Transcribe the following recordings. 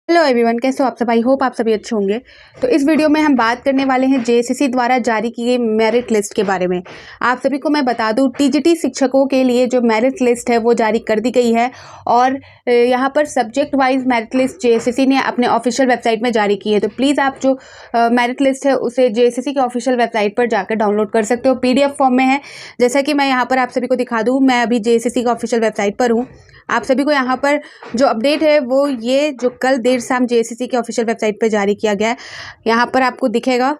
Hello everyone, कैसे हो आप सब। आई होप आप सभी अच्छे होंगे। तो इस वीडियो में हम बात करने वाले हैं जेएसएससी द्वारा जारी की गई मेरिट लिस्ट के बारे में। आप सभी को मैं बता दूं, टीजीटी शिक्षकों के लिए जो मेरिट लिस्ट है वो जारी कर दी गई है और यहाँ पर subject wise merit list JSSC ने अपने ऑफिशियल वेबसाइट में जारी की है। तो प्लीज़ आप जो मेरिट लिस्ट है उसे जेएसएससी के ऑफिशियल वेबसाइट पर जाकर डाउनलोड कर सकते हो। पीडीएफ फॉर्म में है, जैसा कि मैं यहाँ पर आप सभी को दिखा दूँ। मैं अभी जेएसएससी के ऑफिशियल वेबसाइट पर हूँ। आप सभी को यहाँ पर जो अपडेट है वो ये जो कल देर शाम जेएसएससी के ऑफिशियल वेबसाइट पर जारी किया गया है, यहाँ पर आपको दिखेगा।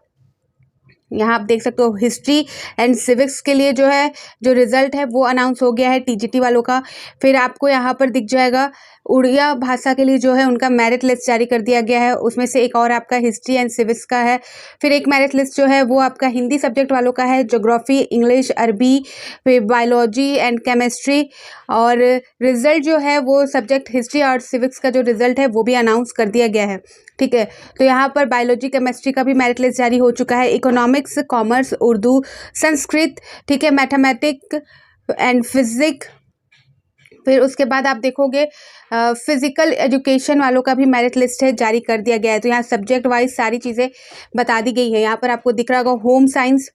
यहाँ आप देख सकते हो हिस्ट्री एंड सिविक्स के लिए जो है जो रिजल्ट है वो अनाउंस हो गया है टीजीटी वालों का। फिर आपको यहाँ पर दिख जाएगा उड़िया भाषा के लिए जो है उनका मेरिट लिस्ट जारी कर दिया गया है। उसमें से एक और आपका हिस्ट्री एंड सिविक्स का है। फिर एक मेरिट लिस्ट जो है वो आपका हिंदी सब्जेक्ट वालों का है, ज्योग्राफी, इंग्लिश, अरबी, फिर बायोलॉजी एंड केमिस्ट्री। और रिजल्ट जो है वो सब्जेक्ट हिस्ट्री और सिविक्स का जो रिजल्ट है वो भी अनाउंस कर दिया गया है। ठीक है, तो यहाँ पर बायोलॉजी, केमिस्ट्री का भी मेरिट लिस्ट जारी हो चुका है। इकोनॉमिक्स, कॉमर्स, उर्दू, संस्कृत, ठीक है, मैथमेटिक एंड फिजिक्स। फिर उसके बाद आप देखोगे फिजिकल एजुकेशन वालों का भी मेरिट लिस्ट है जारी कर दिया गया है। तो यहाँ सब्जेक्ट वाइज सारी चीज़ें बता दी गई है। यहाँ पर आपको दिख रहा होगा होम साइंस,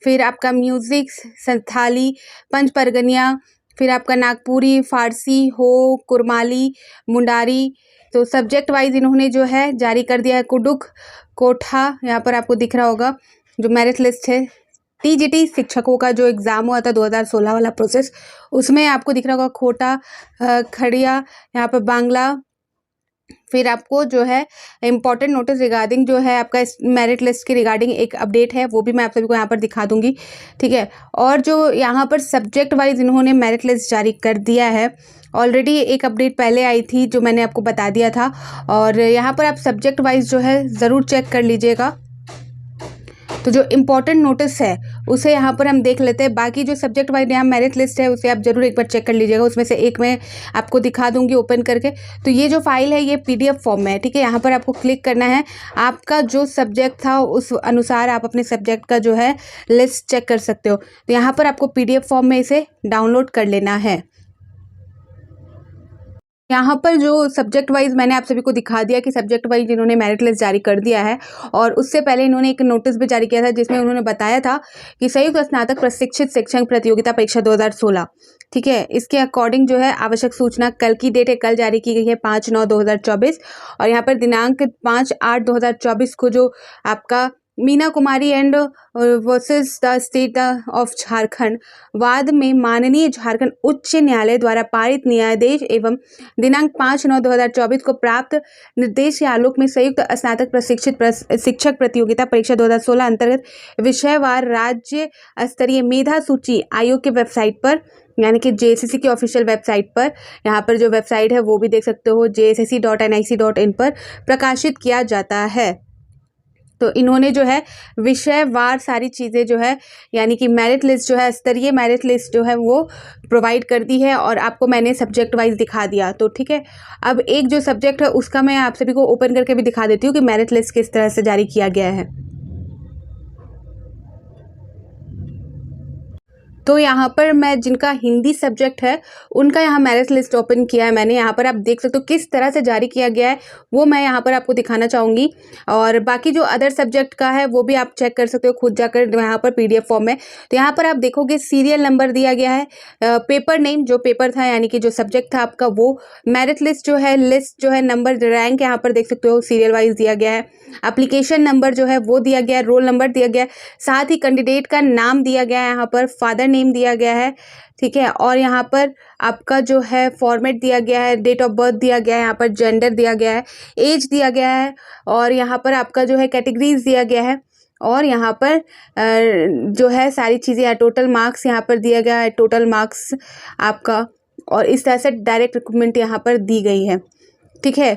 फिर आपका म्यूज़िक, संथाली, पंच परगनिया, फिर आपका नागपुरी, फारसी, हो, कुरमाली, मुंडारी। तो सब्जेक्ट वाइज इन्होंने जो है जारी कर दिया है। कुडुख, कोठा, यहाँ पर आपको दिख रहा होगा जो मेरिट लिस्ट है। टीजीटी शिक्षकों का जो एग्ज़ाम हुआ था 2016 वाला प्रोसेस, उसमें आपको दिख रहा होगा खोटा, खड़िया, यहाँ पर बांग्ला। फिर आपको जो है इम्पॉर्टेंट नोटिस रिगार्डिंग जो है आपका इस मेरिट लिस्ट के रिगार्डिंग एक अपडेट है, वो भी मैं आप सभी को यहाँ पर दिखा दूंगी। ठीक है, और जो यहाँ पर सब्जेक्ट वाइज इन्होंने मेरिट लिस्ट जारी कर दिया है, ऑलरेडी एक अपडेट पहले आई थी जो मैंने आपको बता दिया था। और यहाँ पर आप सब्जेक्ट वाइज जो है ज़रूर चेक कर लीजिएगा। तो जो इम्पोर्टेंट नोटिस है उसे यहाँ पर हम देख लेते हैं। बाकी जो सब्जेक्ट वाइज यहाँ मेरिट लिस्ट है उसे आप जरूर एक बार चेक कर लीजिएगा। उसमें से एक मैं आपको दिखा दूंगी ओपन करके। तो ये जो फाइल है ये पीडीएफ फॉर्म में है। ठीक है, यहाँ पर आपको क्लिक करना है। आपका जो सब्जेक्ट था उस अनुसार आप अपने सब्जेक्ट का जो है लिस्ट चेक कर सकते हो। तो यहाँ पर आपको पीडीएफ फॉर्म में इसे डाउनलोड कर लेना है। यहाँ पर जो सब्जेक्ट वाइज मैंने आप सभी को दिखा दिया कि सब्जेक्ट वाइज इन्होंने मेरिट लिस्ट जारी कर दिया है। और उससे पहले इन्होंने एक नोटिस भी जारी किया था जिसमें उन्होंने बताया था कि संयुक्त स्नातक प्रशिक्षित शिक्षक प्रतियोगिता परीक्षा 2016, ठीक है, इसके अकॉर्डिंग जो है आवश्यक सूचना कल की डेट है, कल जारी की गई है 5/9/2024। और यहाँ पर दिनांक 5/8/2024 को जो आपका Meena Kumari and versus the state of Jharkhand वाद में माननीय झारखंड उच्च न्यायालय द्वारा पारित न्यायाधीश एवं दिनांक 5/9/2024 को प्राप्त निर्देश के आलोक में संयुक्त स्नातक प्रशिक्षित शिक्षक प्रतियोगिता परीक्षा 2016 अंतर्गत विषयवार राज्य स्तरीय मेधा सूची आयोग के वेबसाइट पर, यानी कि जेएसएससी की ऑफिशियल वेबसाइट पर, यहाँ पर जो वेबसाइट है वो भी देख सकते हो, jssc.nic.in पर प्रकाशित किया जाता है। तो इन्होंने जो है विषयवार सारी चीज़ें जो है, यानी कि मेरिट लिस्ट जो है, स्तरीय मेरिट लिस्ट जो है वो प्रोवाइड कर दी है। और आपको मैंने सब्जेक्ट वाइज दिखा दिया। तो ठीक है, अब एक जो सब्जेक्ट है उसका मैं आप सभी को ओपन करके भी दिखा देती हूँ कि मेरिट लिस्ट किस तरह से जारी किया गया है। तो यहाँ पर मैं जिनका हिंदी सब्जेक्ट है उनका यहाँ मेरिट लिस्ट ओपन किया है मैंने। यहाँ पर आप देख सकते हो किस तरह से जारी किया गया है, वो मैं यहाँ पर आपको दिखाना चाहूँगी। और बाकी जो अदर सब्जेक्ट का है वो भी आप चेक कर सकते हो खुद जाकर यहाँ पर पीडीएफ फॉर्म में। तो यहाँ पर आप देखोगे सीरियल नंबर दिया गया है, पेपर नेम जो पेपर था यानी कि जो सब्जेक्ट था आपका वो, मेरिट लिस्ट जो है, लिस्ट जो है, नंबर, रैंक यहाँ पर देख सकते हो सीरियल वाइज दिया गया है, एप्लीकेशन नंबर जो है वो दिया गया है, रोल नंबर दिया गया है, साथ ही कैंडिडेट का नाम दिया गया है, यहाँ पर फादर नेम दिया गया है। ठीक है, और यहाँ पर आपका जो है फॉर्मेट दिया गया है, डेट ऑफ बर्थ दिया गया है, यहाँ पर जेंडर दिया गया है, एज दिया गया है, और यहाँ पर आपका जो है कैटेगरीज दिया गया है, और यहाँ पर जो है सारी चीज़ें, टोटल मार्क्स यहाँ पर दिया गया है, टोटल मार्क्स आपका, और इस तरह से डायरेक्ट रिक्रूटमेंट यहाँ पर दी गई है। ठीक है,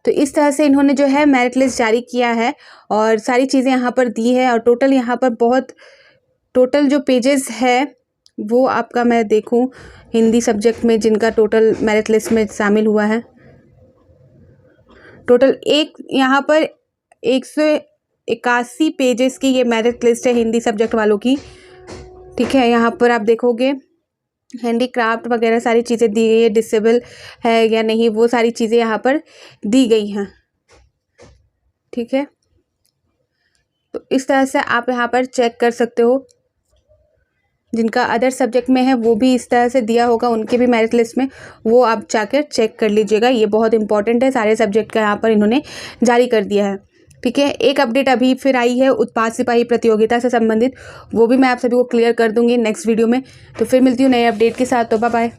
तो इस तरह से इन्होंने जो है मेरिट लिस्ट जारी किया है और सारी चीज़ें यहाँ पर दी है। और टोटल यहाँ पर बहुत टोटल जो पेजेस है वो आपका मैं देखूं हिंदी सब्जेक्ट में जिनका टोटल मेरिट लिस्ट में शामिल हुआ है, टोटल एक यहाँ पर 181 पेजेस की ये मेरिट लिस्ट है हिंदी सब्जेक्ट वालों की। ठीक है, यहाँ पर आप देखोगे हैंडीक्राफ्ट वगैरह सारी चीज़ें दी गई है, डिसेबल है या नहीं वो सारी चीज़ें यहाँ पर दी गई हैं। ठीक है, तो इस तरह से आप यहाँ पर चेक कर सकते हो। जिनका अदर सब्जेक्ट में है वो भी इस तरह से दिया होगा उनके भी मेरिट लिस्ट में, वो आप जाकर चेक कर लीजिएगा। ये बहुत इंपॉर्टेंट है, सारे सब्जेक्ट का यहाँ पर इन्होंने जारी कर दिया है। ठीक है, एक अपडेट अभी फिर आई है उत्पाद सिपाही प्रतियोगिता से संबंधित, वो भी मैं आप सभी को क्लियर कर दूंगी नेक्स्ट वीडियो में। तो फिर मिलती हूँ नए अपडेट के साथ, तो बाय बाय।